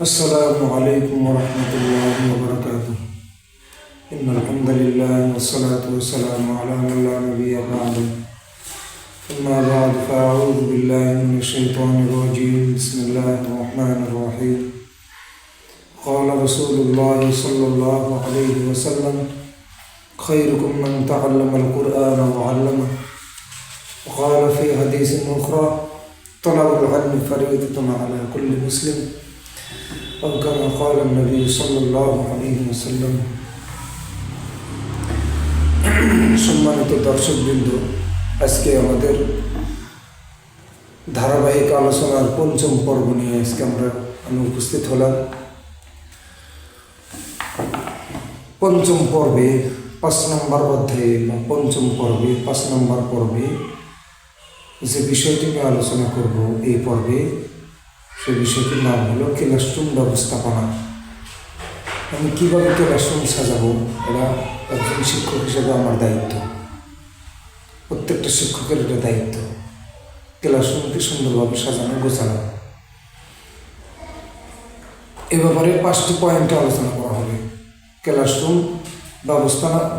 السلام عليكم ورحمة الله وبركاته. إن الحمد لله والصلاة والسلام على من لا نبي بعده. أما بعد فأعوذ بالله من الشيطان الرجيم. بسم الله الرحمن الرحيم. قال رسول الله صلى الله عليه وسلم: خيركم من تعلم القرآن وعلمه. وقال في حديث أخرى: طلب العلم فريضة على كل مسلم. أو كما قال النبي صلى الله عليه وسلم. সম্মানিত দর্শকবৃন্দ, আজকে আমাদের ধারাবাহিক আলোচনার পঞ্চম পর্ব নিয়ে আমি উপস্থিত হলাম। পঞ্চম পর্বে 5 নম্বর অধ্যায়ে বা পঞ্চম পর্বে 5 নম্বর পর্বে যে বিষয়টি নিয়ে আলোচনা করব এই পর্বে, সে বিষয়টির নাম হলো ক্লাসরুম ব্যবস্থাপনা। আমি কীভাবে ক্লাসরুম সাজাবো, এটা একজন শিক্ষক হিসেবে আমার দায়িত্ব। প্রত্যেকটা শিক্ষকের এটা দায়িত্ব, ক্লাসরুমকে সুন্দরভাবে সাজানো গোছানো। এ ব্যাপারে 5টি পয়েন্টে আলোচনা করা হবে। ক্লাসরুম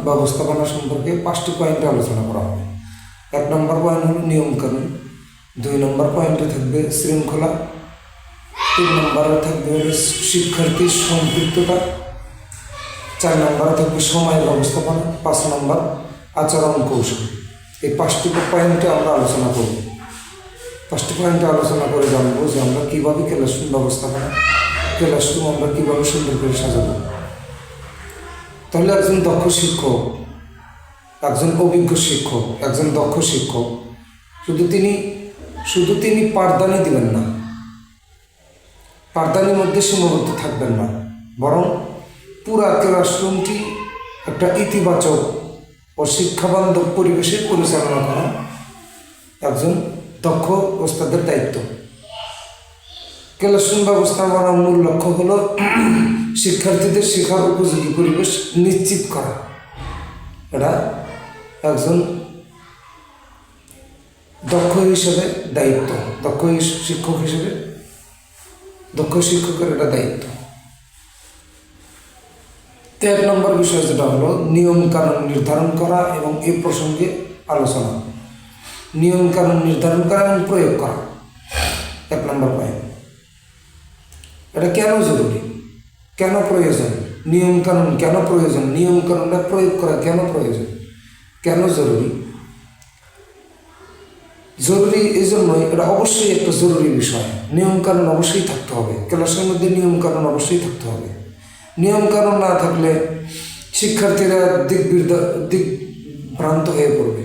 ব্যবস্থাপনা সম্পর্কে 5টি পয়েন্টে আলোচনা করা হবে। 1 নম্বর পয়েন্ট হলো নিয়মকানুন, 2 নম্বর পয়েন্টে থাকবে শৃঙ্খলা, 3 নম্বরে থাকবে শিক্ষার্থীর সম্পৃক্ততা, 4 নম্বরে থাকবে সময় ব্যবস্থাপনা, 5 নম্বর আচরণ কৌশল। এই 5টি পয়েন্টে আমরা আলোচনা করব। 5টি পয়েন্টে আলোচনা করে জানবো যে আমরা কীভাবে ক্লাসরুম ব্যবস্থাপনা, ক্লাসরুম আমরা কীভাবে সুন্দর করে সাজাবো। তাহলে একজন দক্ষ শিক্ষক, একজন অভিজ্ঞ শিক্ষক, একজন দক্ষ শিক্ষক শুধু তিনি পাঠদানই দিবেন না, পাঠদানের মধ্যে সীমাবদ্ধ থাকবেন না, বরং পুরা ক্লাসরুমটি একটা ইতিবাচক ও শিক্ষাবান্ধব পরিবেশে পরিচালনা করা একজন দক্ষ ওস্তাদের দায়িত্ব। ক্লাসরুম ব্যবস্থাপনার মূল লক্ষ্য হলো শিক্ষার্থীদের শেখার উপযোগী পরিবেশ নিশ্চিত করা। এটা একজন দক্ষ হিসেবে দায়িত্ব, দক্ষ শিক্ষকের এটা দায়িত্ব। 1 নম্বর বিষয় যেটা হলো নিয়ম কানুন নির্ধারণ করা এবং এই প্রসঙ্গে আলোচনা। নিয়ম কানুন নির্ধারণ করা এবং প্রয়োগ করা 1 নম্বর পয়েন্ট। এটা কেন জরুরি, কেন প্রয়োজন, নিয়ম কানুন কেন প্রয়োজন, নিয়ম কানুনটা প্রয়োগ করা কেন প্রয়োজন, কেন জরুরি। জরুরি এই জন্যই, এটা অবশ্যই একটা জরুরি বিষয়। নিয়মকানুন অবশ্যই থাকতে হবে, ক্লাসের মধ্যে নিয়মকানুন অবশ্যই থাকতে হবে। নিয়মকানুন না থাকলে শিক্ষার্থীরা দিকভ্রান্ত হয়ে পড়বে।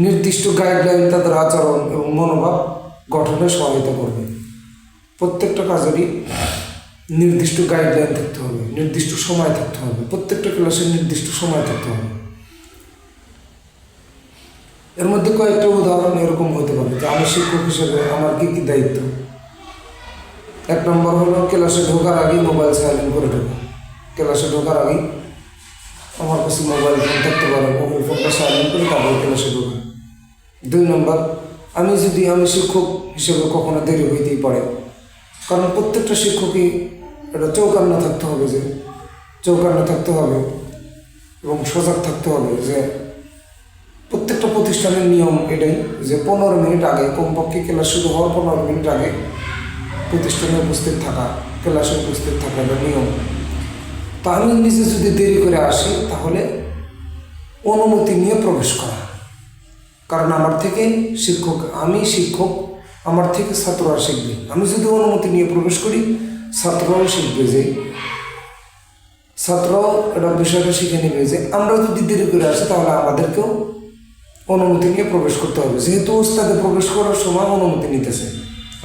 নির্দিষ্ট গাইডলাইন তাদের আচরণ এবং মনোভাব গঠনে সহায়তা করবে। প্রত্যেকটা কাজেরই নির্দিষ্ট গাইডলাইন থাকতে হবে, নির্দিষ্ট সময় থাকতে হবে, প্রত্যেকটা ক্লাসের নির্দিষ্ট সময় থাকতে হবে। এর মধ্যে কয়েকটা উদাহরণ এরকম হতে পারে যে আমি শিক্ষক হিসেবে আমার কী কী দায়িত্ব। 1 নম্বর হলো ক্লাসে ঢোকার আগেই মোবাইল সাইলেন্ট করে ঢোকা। ক্লাসে ঢোকার আগেই আমার কাছে মোবাইল ফোন থাকতে পারে, মোবাইল ফোনটা সাইলেন্ট করে তারপরে ক্লাসে ঢোকা। 2 নম্বর, আমি শিক্ষক হিসেবে কখনো দেরি হইতেই পারে, কারণ প্রত্যেকটা শিক্ষকই এটা চৌকান্না থাকতে হবে এবং সজাগ থাকতে হবে যে প্রত্যেকটা প্রতিষ্ঠানের নিয়ম এটাই যে 15 মিনিট আগে, কমপক্ষে ক্লাস শুরু হওয়ার 15 মিনিট আগে প্রতিষ্ঠানে উপস্থিত থাকা, ক্লাসে উপস্থিত থাকা এটা নিয়ম। তা আমি নিজে যদি দেরি করে আসি তাহলে অনুমতি নিয়ে প্রবেশ করা, কারণ আমি শিক্ষক, আমার থেকে ছাত্ররা শিখবে। আমি যদি অনুমতি নিয়ে প্রবেশ করি, ছাত্ররাও শিখবে, যে ছাত্ররাও এটা বিষয়টা শিখে নেবে যে আমরা যদি দেরি করে আসি তাহলে আমাদেরকেও অনুমতি নিয়ে প্রবেশ করতে হবে। যেহেতু ওস্তাদে প্রবেশ করার সময় অনুমতি নিতেছে,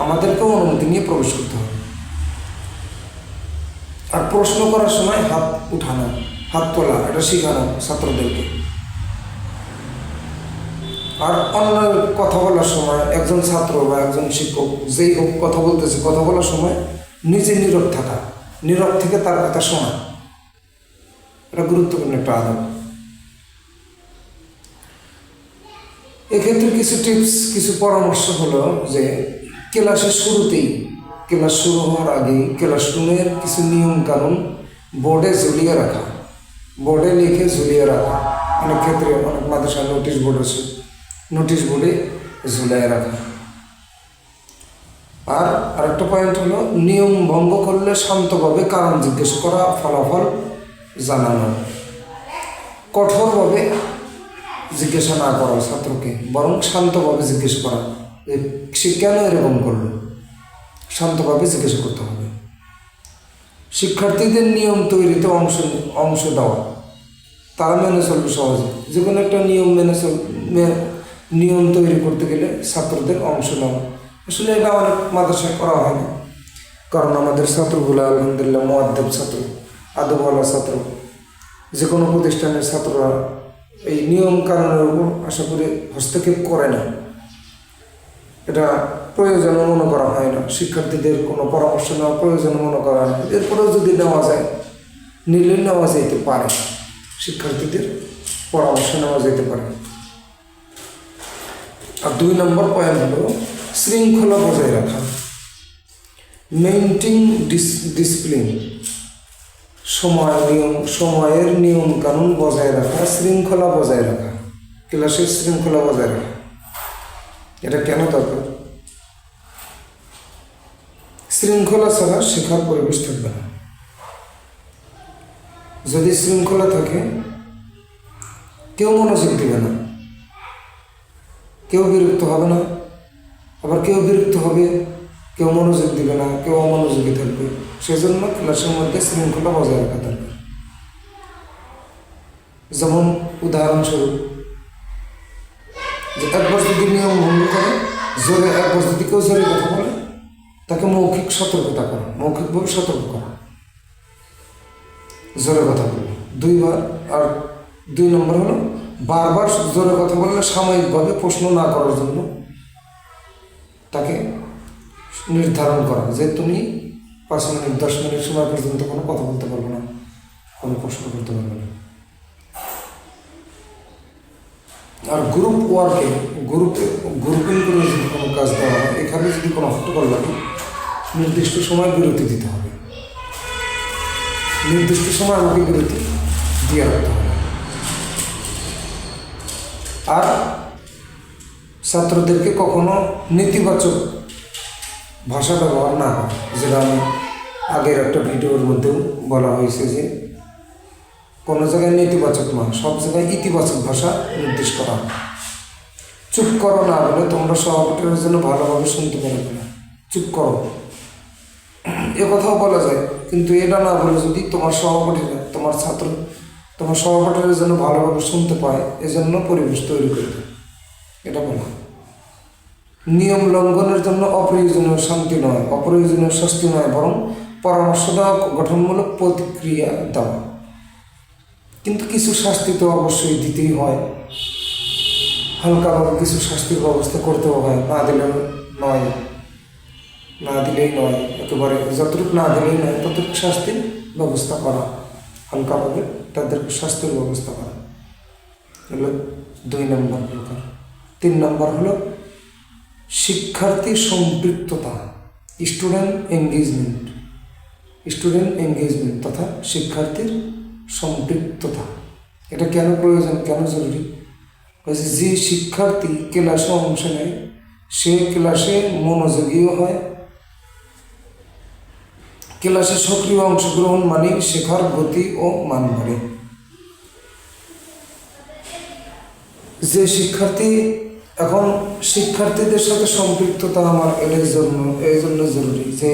আমাদেরকেও অনুমতি নিয়ে প্রবেশ করতে হবে। আর প্রশ্ন করার সময় হাত উঠানো, হাত তোলা, এটা শেখানো ছাত্রদেরকে। আর অন্য কথা বলার সময় একজন ছাত্র বা একজন শিক্ষক যেই হোক কথা বলতেছে, কথা বলার সময় নিজে নীরব থাকা, নীরব থেকে তার কথা শোনা, এটা গুরুত্বপূর্ণ একটা আদব। এক্ষেত্রে কিছু টিপস, কিছু পরামর্শ হলো যে ক্লাসের শুরুতেই ক্লাস শুরু হওয়ার আগেই ক্লাসরুমের কিছু নিয়ম কানুন বোর্ডে ঝুলিয়ে রাখা, বোর্ডে লিখে ঝুলিয়ে রাখা। অনেক ক্ষেত্রে অনেক মাদ্রাসা নোটিশ বোর্ড আছে, নোটিশ বোর্ডে ঝুলিয়ে রাখা। আর আরেকটা পয়েন্ট হলো নিয়ম ভঙ্গ করলে শান্তভাবে কারণ জিজ্ঞেস করা, ফলাফল জানানো। কঠোরভাবে জিজ্ঞাসা না করা ছাত্রকে, বরং শান্তভাবে জিজ্ঞেস করা যে সে কেন এরকম করলো, শান্তভাবে জিজ্ঞাসা করতে হবে। শিক্ষার্থীদের নিয়ম তৈরিতে অংশ দেওয়া, তারা মেনে চলবে সহজে। যে কোনো একটা নিয়ম নিয়ম তৈরি করতে গেলে ছাত্রদের অংশ নেওয়া। আসলে এটা অনেক মাদ্রাসায় করা হয় না, কারণ আমাদের ছাত্রগুলো আলহামদুলিল্লাহ মুআদ্দাব ছাত্র, আদবওয়ালা ছাত্র। যে কোনো প্রতিষ্ঠানের ছাত্ররা এই নিয়ম কানুনের উপর আশা করে হস্তক্ষেপ করে না, এটা প্রয়োজন মনে করা হয় না। শিক্ষার্থীদের কোনো পরামর্শ নেওয়া প্রয়োজন মনে করা হয় না। এরপরেও যদি নেওয়া যায়, নিলে নেওয়া যেতে পারে, শিক্ষার্থীদের পরামর্শ নেওয়া যেতে পারে। আর 2 নম্বর পয়েন্ট হলো শৃঙ্খলা বজায় রাখা, মেইনটেইন ডিসিপ্লিন। সময়ের নিয়ম কানুন বজায় রাখা, শৃঙ্খলা বজায় রাখা, ক্লাসের শৃঙ্খলা বজায় রাখা। এটা কেন দরকার? শৃঙ্খলা ছাড়া শেখার পরিবেশ থাকবে না। যদি শৃঙ্খলা থাকে, কেউ মনোযোগ দিবে না, কেউ বিরক্ত হবে না, আবার কেউ বিরক্ত হবে, কেউ মনোযোগ দিবে না, কেউ অমনোযোগী থাকবে। সেজন্য ক্লাসের মধ্যে শৃঙ্খলা বজায় রাখা দরকার। যেমন উদাহরণস্বরূপ, যে একবার যদি নিয়ম ভঙ্গ করে, জোরে একবার যদি কেউ জোরে কথা বলে, তাকে মৌখিক সতর্কতা করা, মৌখিকভাবে সতর্ক করা, জোরে কথা বলে 2 বার। আর 2 নম্বর হলো বারবার জোরে কথা বললে সাময়িকভাবে প্রশ্ন না করার জন্য তাকে নির্ধারণ করা যে তুমি 5 মিনিট 10 মিনিট সময় পর্যন্ত কোনো কথা বলতে পারবে না, কোনো প্রশ্ন করতে পারবে না। আর গ্রুপিং করে যদি কোনো কাজ দেওয়া হয়, এখানে যদি কোনো হট্টগোল লাগে, নির্দিষ্ট সময় বিরতি দিতে হবে, নির্দিষ্ট সময় আমাকে বিরতি দিয়ে রাখতে হবে। আর ছাত্রদেরকে কখনো নেতিবাচক ভাষা ব্যবহার না হয়, যেটা আমি আগের একটা ভিডিওর মধ্যেও বলা হয়েছে যে কোনো জায়গায় নেতিবাচক নয়, সব জায়গায় ইতিবাচক ভাষা নির্দেশ করা। চুপ করো না বলে তোমরা সভাপতির জন্য ভালোভাবে শুনতে পারবে না, চুপ করো, এ কথাও বলা যায়। কিন্তু এটা না বলে যদি তোমার সভাপতিরা, তোমার ছাত্র তোমার সহপাঠীরা যেন ভালোভাবে শুনতে পায়, এজন্য পরিবেশ তৈরি করে দেয়, এটা বলা। নিয়ম লঙ্ঘনের জন্য অপ্রয়োজনীয় শান্তি নয়, অপ্রয়োজনীয় শাস্তি নয়, বরং পরামর্শ দেওয়া, গঠনমূলক প্রতিক্রিয়া দেওয়া। কিন্তু কিছু শাস্তি তো অবশ্যই দিতেই হয়, হালকাভাবে কিছু শাস্তির ব্যবস্থা করতেও হয়, না দিলেই নয়, একেবারে যতটুকু না দিলেই নয় ততটুকু শাস্তির ব্যবস্থা করা, হালকাভাবে তাদেরকে শাস্তির ব্যবস্থা করা হলো 2 নম্বর প্রকার। 3 নম্বর হলো শিক্ষার্থী সম্পৃক্ততা, স্টুডেন্ট এঙ্গেজমেন্ট তথা শিক্ষার্থীর সম্পৃক্ততা। এটা কেন প্রয়োজন, কেন জরুরি? যে শিক্ষার্থী ক্লাসে অংশ নেয় সে ক্লাসে মনোযোগীও হয়, ক্লাসে সক্রিয় অংশগ্রহণ মানে শেখার গতি ও মান বাড়ে। যে শিক্ষার্থী এখন শিক্ষার্থীদের সাথে সম্পৃক্ততা আমার এই জন্য জরুরি যে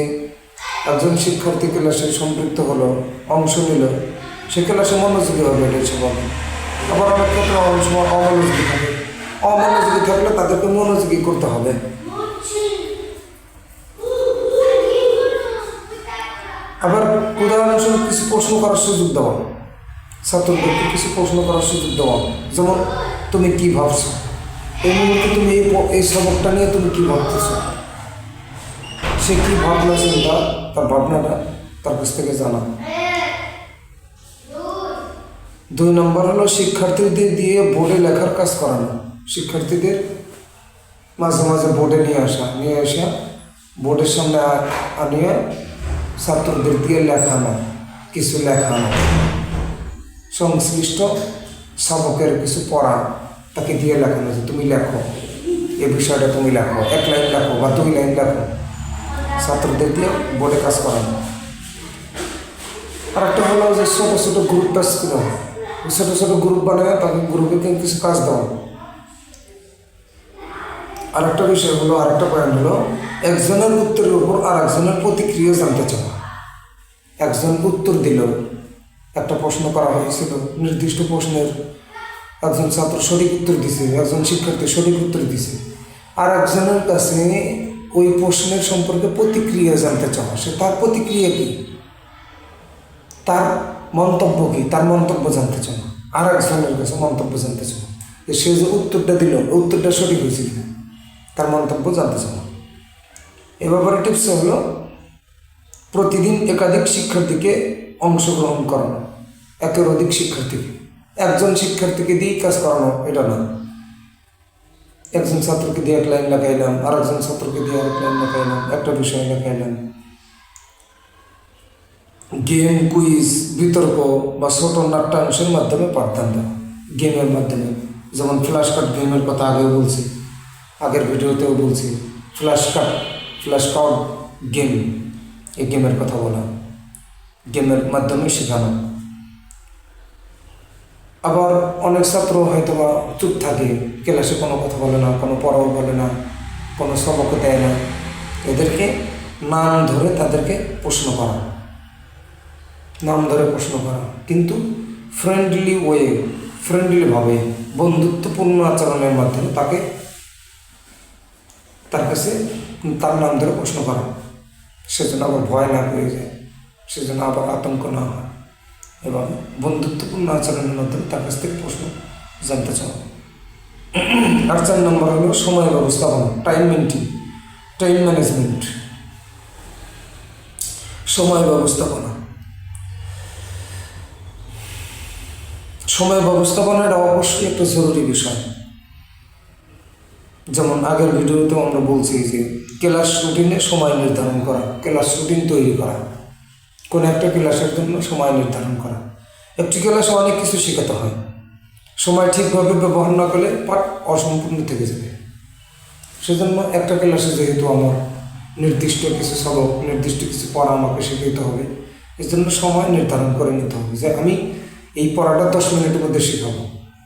একজন শিক্ষার্থী ক্লাসে সম্পৃক্ত হলো, অংশ নিল, সে ক্লাসে মনোযোগী হবে, এটাই স্বাভাবিক। আবার অনেক ক্ষেত্রে অনেক সময় অমনোযোগী থাকলে তাদেরকে মনোযোগী করতে হবে। আবার উদাহরণস্বরূপ কিছু প্রশ্ন করার সুযোগ দেওয়া, ছাত্রদেরকে কিছু প্রশ্ন করার সুযোগ দেওয়া, যেমন তুমি কি ভাবছো এই মুহূর্তে, তুমি এই সবকটা নিয়ে তুমি কি ভাবতেছ, সে কি ভাবনা চিন্তা, তার ভাবনাটা তার কাছ থেকে জানা। 2 নম্বর হলো শিক্ষার্থীদের দিয়ে বোর্ডে লেখার কাজ করানো, শিক্ষার্থীদের মাঝে মাঝে বোর্ডে নিয়ে আসা বোর্ডের সামনে আনিয়ে ছাত্রদের দিয়ে লেখানো, কিছু লেখানো, সংশ্লিষ্ট সবকের কিছু পড়া তাকে দিয়ে লেখানো যে তুমি লেখো, এই বিষয়টা তুমি লেখো, 1 লাইন লেখো বা 2 লাইন লেখো, ছাত্রদের দিয়ে বোর্ডে কাজ করানো। আর একটা হলো যে ছোটো ছোটো গ্রুপ কাজ করা, ছোটো ছোটো গ্রুপ বানায় তাকে গ্রুপে কিছু কাজ দেওয়া। আর একটা বিষয় হলো, আর একটা পয়েন্ট হলো, একজনের উত্তরের উপর আর একজনের প্রতিক্রিয়া জানতে চাওয়া। একজন উত্তর দিল, একটা প্রশ্ন করা হয়েছিল, নির্দিষ্ট প্রশ্নের একজন ছাত্র সঠিক উত্তর দিছে, একজন শিক্ষার্থী সঠিক উত্তর দিছে, আর একজনের কাছে ওই প্রশ্নের সম্পর্কে প্রতিক্রিয়া জানতে চাওয়া। সে তার প্রতিক্রিয়া কী, তার মন্তব্য কী, তার মন্তব্য জানতে চাওয়া। আর একজনের কাছে মন্তব্য জানতে চাওয়া যে সে যে উত্তরটা দিল, উত্তরটা সঠিক হয়েছে কিনা, তার মন্তব্য জানতে চাওয়া। এ ব্যাপারে টিপস হলো প্রতিদিন একাধিক শিক্ষার্থীকে অংশগ্রহণ করানো, একের অধিক শিক্ষার্থীকে। একজন শিক্ষার্থীকে দিয়েই কাজ করানো এটা না, একজন ছাত্রকে দিয়ে 1 লাইন লেখাইলাম, আর একজন ছাত্রকে দিয়ে 1 লাইন লেখাইলাম, একটা বিষয় লেখাইলাম। গেম, কুইজ, বিতর্ক বা ছোট নাট্যাংশের মাধ্যমে পাঠদান দেওয়া, গেমের মাধ্যমে। যেমন ফ্ল্যাশ কার্ড গেমের কথা আগেও বলছি, আগের ভিডিওতেও বলছি। ফ্ল্যাশ কার্ড গেম, এই গেমের কথা বলা, গেমের মাধ্যমে শেখানো। আবার অনেক ছাত্র হয়তো বা চুপ থাকে, ক্লাসে কোনো কথা বলে না, কোনো পড়াও বলে না, কোনো সবক দেয় না। এদেরকে নাম ধরে তাদেরকে প্রশ্ন করা, নাম ধরে প্রশ্ন করা, কিন্তু ফ্রেন্ডলিভাবে, বন্ধুত্বপূর্ণ আচরণের মাধ্যমে তার কাছে তার নাম ধরে প্রশ্ন করা। সেজন্য আবার ভয় না পেয়ে যায়, সেজন্য আবার আতঙ্ক না হয়, এবং বন্ধুত্বপূর্ণ আচরণের মাধ্যমে তার কাছ থেকে প্রশ্ন জানতে চাও। আর 4 নম্বর হলো সময় ব্যবস্থাপনা, টাইম ম্যানেজমেন্ট। সময় ব্যবস্থাপনাটা অবশ্যই একটা জরুরি বিষয়। যেমন আগের ভিডিওতেও আমরা বলছি যে ক্লাস রুটিনে সময় নির্ধারণ করা, ক্লাস রুটিন তৈরি করা, কোনো একটা ক্লাসের জন্য সময় নির্ধারণ করা। একটি ক্লাসে অনেক কিছু শেখাতে হয়, সময় ঠিকভাবে ব্যবহার না করলে পাঠ অসম্পূর্ণ থেকে যাবে। সেজন্য একটা ক্লাসে যেহেতু আমার নির্দিষ্ট কিছু সবক, নির্দিষ্ট কিছু পড়া আমাকে শিখাতে হবে, এই জন্য সময় নির্ধারণ করে নিতে হবে যে আমি এই পড়াটা 10 মিনিটের মধ্যে শেখাবো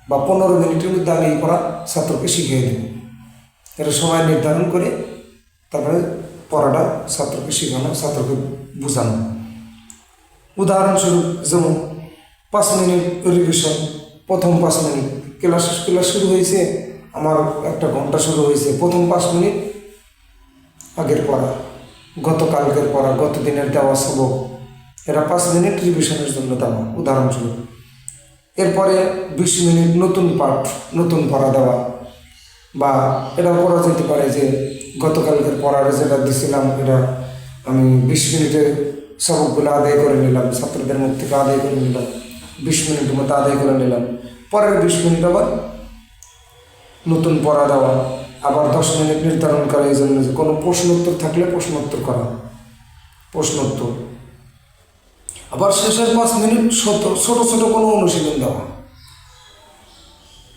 বা 15 মিনিটের মধ্যে আমি এই পড়া ছাত্রকে শিখিয়ে দেবো। এটা সময় নির্ধারণ করে তারপরে পড়াটা ছাত্রকে শেখানো, ছাত্রকে বোঝানো। উদাহরণস্বরূপ যেমন 5 মিনিট রিভিশন, প্রথম 5 মিনিট ক্লাস শুরু হয়েছে, আমার 1 ঘন্টা শুরু হয়েছে, প্রথম 5 মিনিট আগের পড়া, গতকালকের পড়া, গত দিনের দেওয়া সবক, এরা 5 মিনিট রিভিশনের জন্য দেওয়া উদাহরণস্বরূপ। এরপরে 20 মিনিট নতুন পড়া দেওয়া, বা এটা করা যেতে পারে যে গতকালকের পড়ার যেটা দিছিলাম এটা আমি 20 মিনিটে সবকগুলো আদায় করে নিলাম, ছাত্রদের মুখ থেকে আদায় করে নিলাম, 20 মিনিটের মতো আদায় করে নিলাম। পরের 20 মিনিট আবার নতুন পড়া দেওয়া, আবার 10 মিনিট নির্ধারণ করা এই জন্য যে কোনো প্রশ্নোত্তর থাকলে প্রশ্নোত্তর করা, প্রশ্নোত্তর। আবার শেষের 5 মিনিট ছোট ছোট কোনো অনুশীলন দেওয়া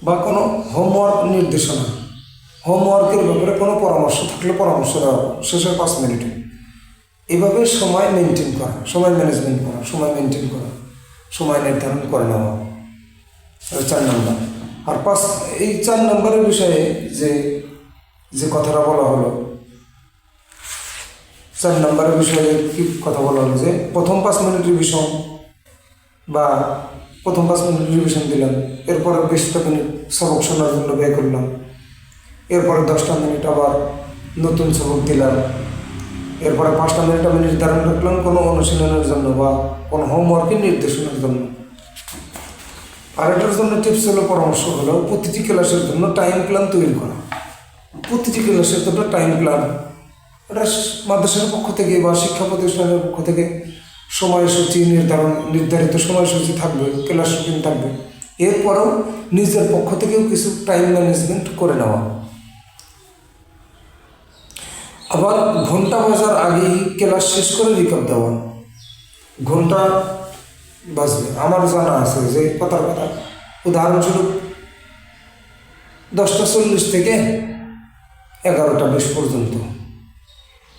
বা কোনো হোমওয়ার্ক নির্দেশনা, হোমওয়ার্কের ব্যাপারে কোনো পরামর্শ থাকলে পরামর্শ দেওয়া শেষের 5 মিনিটে। এভাবে সময় মেনটেন করা, সময় ম্যানেজমেন্ট করা, সময় মেনটেন করা, সময় নির্ধারণ করে নেওয়া 4 নম্বর। আর এই 4 নম্বরের বিষয়ে যে কথাটা বলা হলো, 4 নম্বরের বিষয়ে কি কথা বলা হলো যে প্রথম 5 মিনিট রিভিশন বা প্রথম 5 মিনিট রিভিশন দিলাম, এরপরে 20টা মিনিট সবক শোনার জন্য ব্যয় করলাম, এরপরে 10টা মিনিট আবার নতুন সবক দিলাম, এরপরে 5টা মিনিট আমি নির্ধারণ রাখলাম কোনো অনুশীলনের জন্য বা কোনো হোমওয়ার্কের নির্দেশনার জন্য। আর এটার জন্য টিপস হলো, পরামর্শ হলো প্রতিটি ক্লাসের জন্য টাইম প্ল্যান তৈরি করা। প্রতিটি ক্লাসের জন্য টাইম প্ল্যান, এটা মাদ্রাসার পক্ষ থেকে বা শিক্ষা প্রতিষ্ঠানের পক্ষ থেকে সময়সূচি নির্ধারিত সময়সূচি থাকবে, ক্লাস রুটিন থাকবে। এরপরেও নিজের পক্ষ থেকেও কিছু টাইম ম্যানেজমেন্ট করে নেওয়া। আবার ঘন্টা বাজার আগেই ক্লাস শেষ করে রিকাপ দেওয়া। ঘন্টা বাজবে, আমার জানা আছে যে কথার কথা, উদাহরণস্বরূপ 10:40 থেকে 11:20 পর্যন্ত,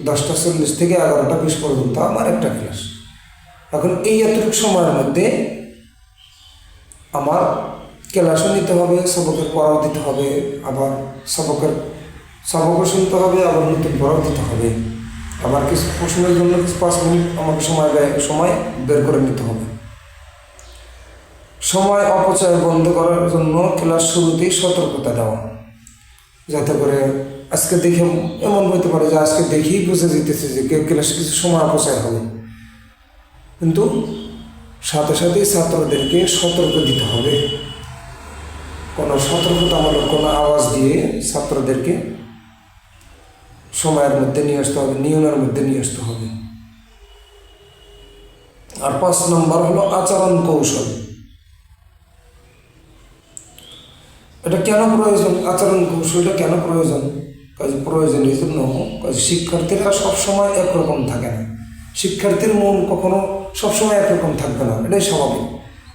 10:40 থেকে 11:20 পর্যন্ত আমার একটা ক্লাস। এখন এই এতটুকু সময়ের মধ্যে আমার ক্লাসও নিতে হবে, সবকের পড়াও দিতে হবে, আবার সবকও শুনতে হবে, আবার নতুন পড়াও দিতে হবে, আবার কিছু প্রশ্নের জন্য কিছু 5 মিনিট আমাকে সময় বের করে নিতে হবে। সময় অপচয় বন্ধ করার জন্য ক্লাস শুরুতেই সতর্কতা দেওয়া, যাতে করে আজকে দেখে এমন হতে পারে যে আজকে দেখেই বুঝে যেতেছে যে ক্লাসে কিছু সময় অপচয় হবে, কিন্তু সাথে সাথেই ছাত্রদেরকে সতর্ক দিতে হবে। কোনো সতর্কতামূলক কোনো আওয়াজ দিয়ে ছাত্রদেরকে সময়ের মধ্যে নিয়ে আসতে হবে, নিয়মের মধ্যে নিয়ে আসতে হবে। আর 5 নম্বর হলো আচরণ কৌশল। এটা কেন প্রয়োজন? আচরণ কৌশলটা কেন প্রয়োজন? প্রয়োজন এই জন্য, শিক্ষার্থীরা সবসময় একরকম থাকে না, শিক্ষার্থীর মন কখনো সবসময় একরকম থাকবে না, এটাই স্বাভাবিক।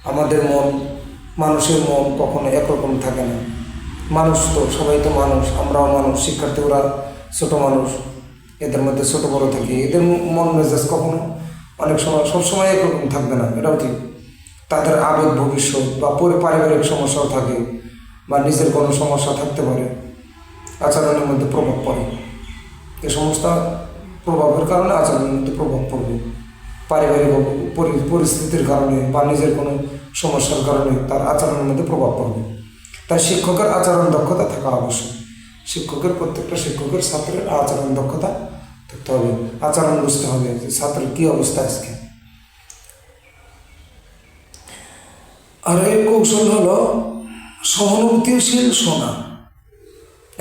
আমাদের মন, মানুষের মন কখনো একরকম থাকে না। মানুষ তো, সবাই তো মানুষ, আমরাও মানুষ, শিক্ষার্থী ওরা ছোটো মানুষ, এদের মধ্যে ছোটো বড়ো থাকে, এদের মন মেজাজ কখনো অনেক সময় সবসময় একরকম থাকবে না, এটাও ঠিক। তাদের আবেগ, ভবিষ্যৎ বা পারিবারিক সমস্যাও থাকে, বা নিজের কোনো সমস্যা থাকতে পারে, আচরণের মধ্যে প্রভাব পড়ে। এই সমস্ত প্রভাবের কারণে আচরণের মধ্যে প্রভাব পড়বে, পারিবারিক পরিস্থিতির কারণে বা নিজের কোনো সমস্যার কারণে তার আচরণের মধ্যে প্রভাব পড়বে। তাই শিক্ষকের আচরণ দক্ষতা থাকা আবশ্যক। প্রত্যেকটা শিক্ষকের ছাত্রের আচরণ দক্ষতা থাকতে হবে, আচরণ বুঝতে হবে যে ছাত্রের কী অবস্থা আজকে। আর এই কৌশল হলো সহানুভূতিশীল শোনা।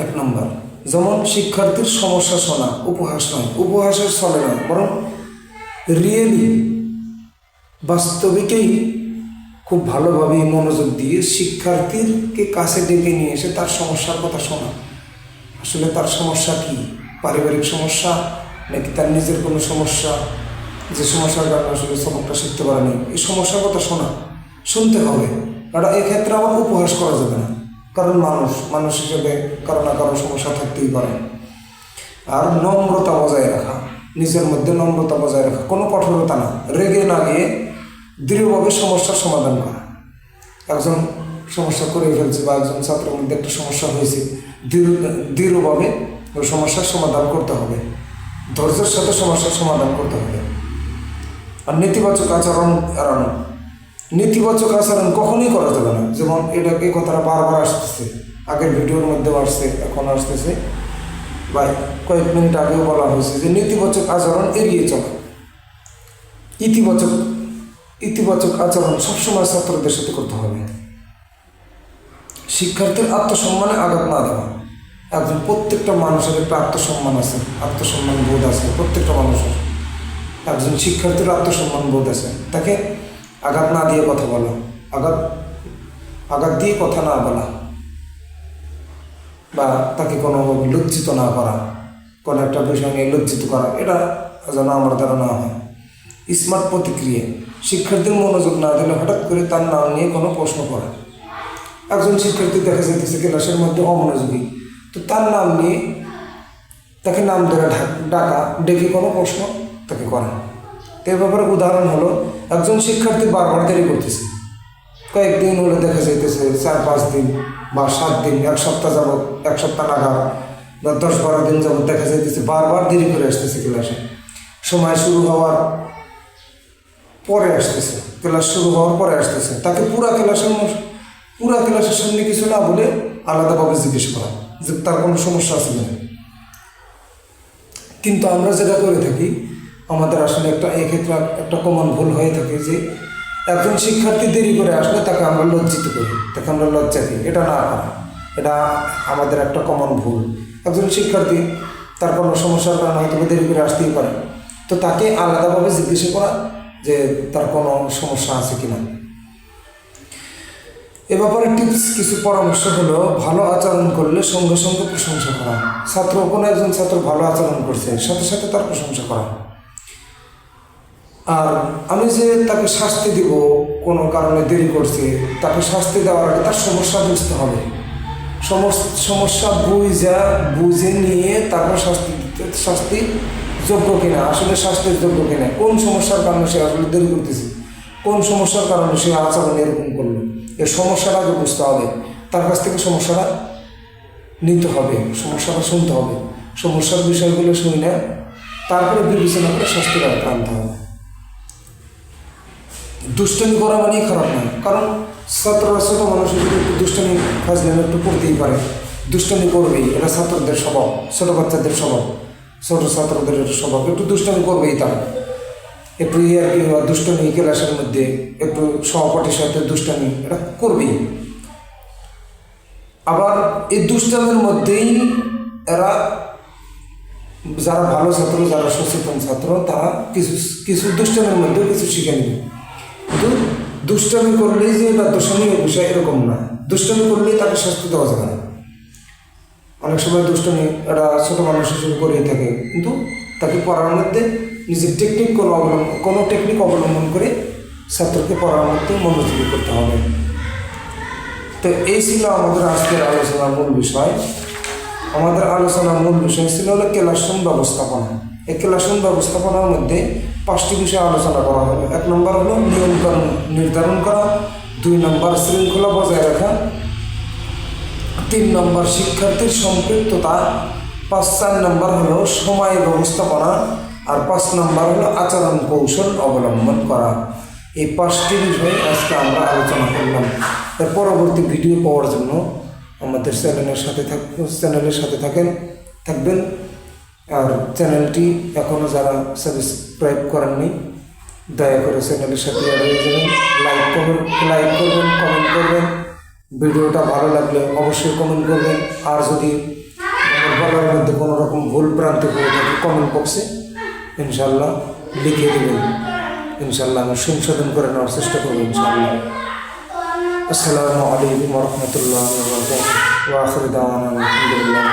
1 নম্বর, যেমন শিক্ষার্থীর সমস্যা শোনা, উপহাস নয়, উপহাসের ছলে নয়, বরং রিয়েলি বাস্তবিকেই খুব ভালোভাবে মনোযোগ দিয়ে শিক্ষার্থীকে কাছে ডেকে নিয়ে এসে তার সমস্যার কথা শোনা। আসলে তার সমস্যা কি, পারিবারিক সমস্যা নাকি তার নিজের কোনো সমস্যা, যে সমস্যার কারণে আসলে সবকটা শিখতে পারেনি, এই সমস্যার কথা শুনতে হবে। এটা এক্ষেত্রে আবার উপহাস করা যাবে না, কারণ মানুষ হিসেবে কারো না কারো সমস্যা থাকতেই পারে। আর নম্রতা বজায় রাখা, নিজের মধ্যে নম্রতা বজায় রাখা, কোনো কঠোরতা না, রেগে না গিয়ে দৃঢ়ভাবে সমস্যার সমাধান করা। একজন সমস্যা করে ফেলছে বা একজন ছাত্রের মধ্যে একটা সমস্যা হয়েছে, দৃঢ়ভাবে ওই সমস্যার সমাধান করতে হবে, ধৈর্যের সাথে সমস্যার সমাধান করতে হবে। আর নেতিবাচক আচরণ এড়ানো, নেতিবাচক আচরণ কখনোই করা যাবে না। যেমন এই কথাটা বারবার আসতেছে, আগের ভিডিওর মধ্যেও আসছে, এখন আসতেছে, বা কয়েক মিনিট আগেও বলা হয়েছে যে নেতিবাচক আচরণ এড়িয়ে চলা। ইতিবাচক আচরণ সবসময় ছাত্রদের সাথে করতে হবে। শিক্ষার্থীর আত্মসম্মানে আঘাত না দেওয়া। প্রত্যেকটা মানুষের একটা আত্মসম্মান আছে, আত্মসম্মান বোধ আছে, প্রত্যেকটা মানুষের। একজন শিক্ষার্থীর আত্মসম্মান বোধ আছে, তাকে আঘাত না দিয়ে কথা বলা, আঘাত দিয়ে কথা না বলা, বা তাকে কোনোভাবে লজ্জিত না করা, কোনো একটা বিষয় নিয়ে লজ্জিত করা, এটা যেন আমার দ্বারা না হয়। স্মার্ট প্রতিক্রিয়া, শিক্ষার্থীর মনোযোগ না দিলে হঠাৎ করে তার নাম নিয়ে কোনো প্রশ্ন করা। একজন শিক্ষার্থী দেখা যাইতেছে ক্লাসের মধ্যে অমনোযোগী, তো তার নাম নিয়ে তাকে নাম ধরে ডেকে কোনো প্রশ্ন তাকে করা। তো এ ব্যাপারে উদাহরণ হলো, একজন শিক্ষার্থী বারবার দেরি করতেছে, কয়েকদিন হলে দেখা যাইতেছে 4-5 দিন বা 7 দিন, 1 সপ্তাহ যাবৎ, 1 সপ্তাহ নাগাদ বা 10-12 দিন যাবৎ দেখা যাইতেছে বারবার দেরি করে আসতেছে ক্লাসে। সময় শুরু হওয়ার পরে আসতেছে, ক্লাস শুরু হওয়ার পরে আসতেছে। তাকে পুরা ক্লাসের সামনে কিছু না বলে আলাদাভাবে জিজ্ঞেস করা যে তার কোনো সমস্যা আছে না। কিন্তু আমরা যেটা করে থাকি, আমাদের আসলে এক্ষেত্রে একটা কমন ভুল হয়ে থাকে যে একজন শিক্ষার্থী দেরি করে আসলে তাকে আমরা লজ্জিত করি, তাকে আমরা লজ্জা দিই। এটা না করা, এটা আমাদের একটা কমন ভুল। একজন শিক্ষার্থী তার কোনো সমস্যার কারণে হয়তো দেরি করে আসতেই পারে, তো তাকে আলাদাভাবে জিজ্ঞাসা করা যে তার কোনো সমস্যা আছে কিনা। এ ব্যাপারে টিপস কিছু পরামর্শ হলো, ভালো আচরণ করলে সঙ্গে সঙ্গে প্রশংসা করা। কোনো একজন ছাত্র ভালো আচরণ করছে, সাথে সাথে তার প্রশংসা করা। আর আমি যে তাকে শাস্তি দিব, কোনো কারণে দেরি করছে, তাকে শাস্তি দেওয়ার আগে তার সমস্যা বুঝতে হবে। সমস্যা বুঝে নিয়ে তারপর শাস্তি যোগ্য কিনা, আসলে শাস্তির যোগ্য কিনা, কোন সমস্যার কারণে সে আসলে দেরি করতেছে, কোন সমস্যার কারণে সে আচরণ এরকম করলো, এই সমস্যাটা আগে বুঝতে হবে। তার কাছ থেকে সমস্যাটা নিতে হবে, সমস্যাটা শুনতে হবে, সমস্যার বিষয়গুলো শুনে তারপরে বিবেচনা করে শাস্তির আওতায় আনতে হবে। দুষ্টামি করা মানেই খারাপ নয়, কারণ ছাত্ররা ছোটো মানুষের যদি একটু দুষ্টামি ফাজলামি একটু করতেই পারে, দুষ্টামি করবেই, এটা ছাত্রদের স্বভাব, ছোটো বাচ্চাদের স্বভাব, ছোটো ছাত্রদের স্বভাব, একটু দুষ্টামি করবেই তারা, একটু আর কি দুষ্টামি ক্লাসের মধ্যে একটু সহপাঠীর সাথে দুষ্টামি এটা করবেই। আবার এই দুষ্টামির মধ্যেই এরা যারা ভালো ছাত্র, যারা সচেতন ছাত্র, তারা কিছু দুষ্টামির মধ্যেও কিছু শিখে নেবে। কিন্তু দুষ্টামি করলেই যে এটা দোষামি বিষয় এরকম না, দুষ্টামি করলেই তাকে শাস্তি দেওয়া যাবে না। অনেক সময় দুষ্টামি এটা ছোটো মানুষ হিসেবে করেই থাকে, কিন্তু তাকে পড়ার মধ্যে নিজের কোনো টেকনিক অবলম্বন করে ছাত্রকে পড়ার মধ্যে মনোযোগী করতে হবে। তো এই ছিল আমাদের আজকের আলোচনার মূল বিষয়। আমাদের আলোচনার মূল বিষয় ছিল হলো ক্লাসরুম ব্যবস্থাপনা। এই ক্লাসরুম ব্যবস্থাপনার মধ্যে 5টি বিষয় আলোচনা করা হবে। 1 নম্বর হলো নিয়মকানুন নির্ধারণ করা, 2 নম্বর শৃঙ্খলা বজায় রাখা, 3 নম্বর শিক্ষার্থীর সম্পৃক্ততা, 4 নম্বর হলো সময় ব্যবস্থাপনা, আর 5 নম্বর হলো আচরণ কৌশল অবলম্বন করা। এই 5টি বিষয়ে আজকে আমরা আলোচনা করলাম। এর পরবর্তী ভিডিও পাওয়ার জন্য আমাদের চ্যানেলের সাথে থাকবেন। আর চ্যানেলটি এখনও যারা সাবস্ক্রাইব করেননি, দয়া করে চ্যানেলের সাথে অ্যাড হয়ে যাবেন। লাইক করবেন, কমেন্ট করবেন। ভিডিওটা ভালো লাগলে অবশ্যই কমেন্ট করবেন। আর যদি আমার বলার মধ্যে কোনো রকম ভুল ভ্রান্তি হয়ে থাকে কমেন্ট বক্সে ইনশাল্লাহ লিখে দেবেন। ইনশাল্লাহ আমি সংশোধন করে নেওয়ার চেষ্টা করবো ইনশাল্লাহ। আসসালামু আলাইকুম ওয়া রাহমাতুল্লাহি ওয়া বারাকাতুহু ওয়া আখিরু দাওয়ানা আলহামদুলিল্লাহ।